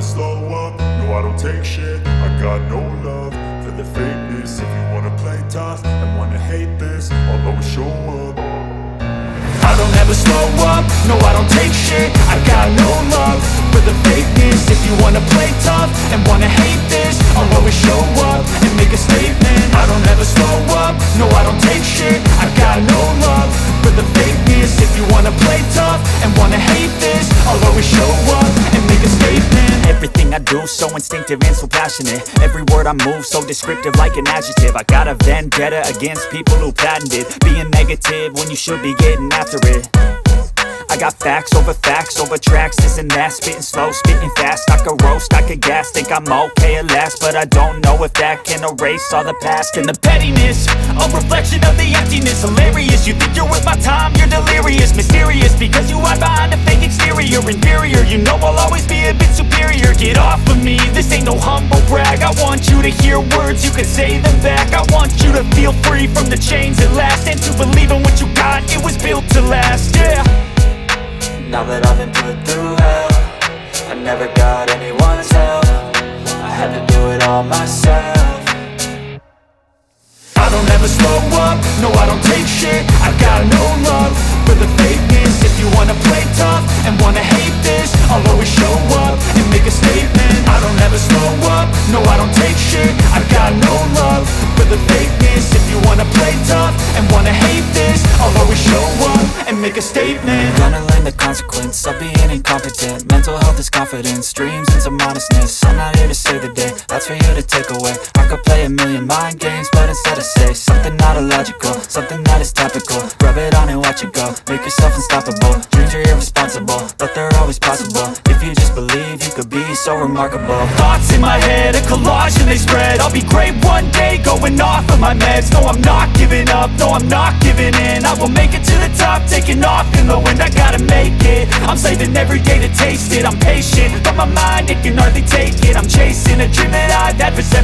slow up, no I don't take shit. I got no love for the fakeness. If you wanna play tough and wanna hate this, I'll always show up. I don't ever slow up, no I don't take shit. I got no love for the fakeness. If you wanna play tough and wanna hate this, I'll always show up and make a statement. I don't ever slow up, no I don't take shit. I got no love for the fakeness. If you wanna play tough and wanna hate this, I'll always show up and make a statement. Everything I do so instinctive and so passionate. Every word I move so descriptive like an adjective. I got a vendetta against people who patented being negative when you should be getting after it. I got facts over tracks, this and that. Spitting slow, spitting fast, I could roast, I could gas. Think I'm okay at last, but I don't know if that can erase all the past. And the pettiness, a reflection of the emptiness. Hilarious, you think you're worth my time, you're delirious. Mysterious, because you hide behind a fake exterior. Inferior, you know I'll always be a bit superior. Get off of me, this ain't no humble brag. I want you to hear words, you can say them back. I want you to feel free from the chains at last, and to believe in what you got, it was built to last, yeah. Now that I've been put through hell, I never got anyone's help. I had to do it all myself. I don't ever slow up, no I don't take shit. I got no love for the fakeness. If you wanna play tough and wanna hate this, I'll always show up and make a statement. I don't ever slow up, no I don't take shit. I got no love for the fakeness. If you wanna play tough and wanna hate this, I'll always show up and make a statement. Gonna learn the consequence of being incompetent. Mental health is confidence, dreams and some honestness. I'm not here to save the day, that's for you to take away. I could play a million mind games, but instead I say something not illogical, something that is topical. Rub it on and watch it go, make yourself unstoppable. Dreams are irresponsible, but they're always possible. If you just believe, you could be so remarkable. Thoughts in my head, a collage and they spread. I'll be great one day, going off of my meds. No, I'm not giving up, no, I'm not giving in. I will make it to the top, taking off in the wind. I gotta make it, I'm saving every day to taste it. I'm patient, but my mind, it can hardly take it. I'm chasing a dream that I've had for several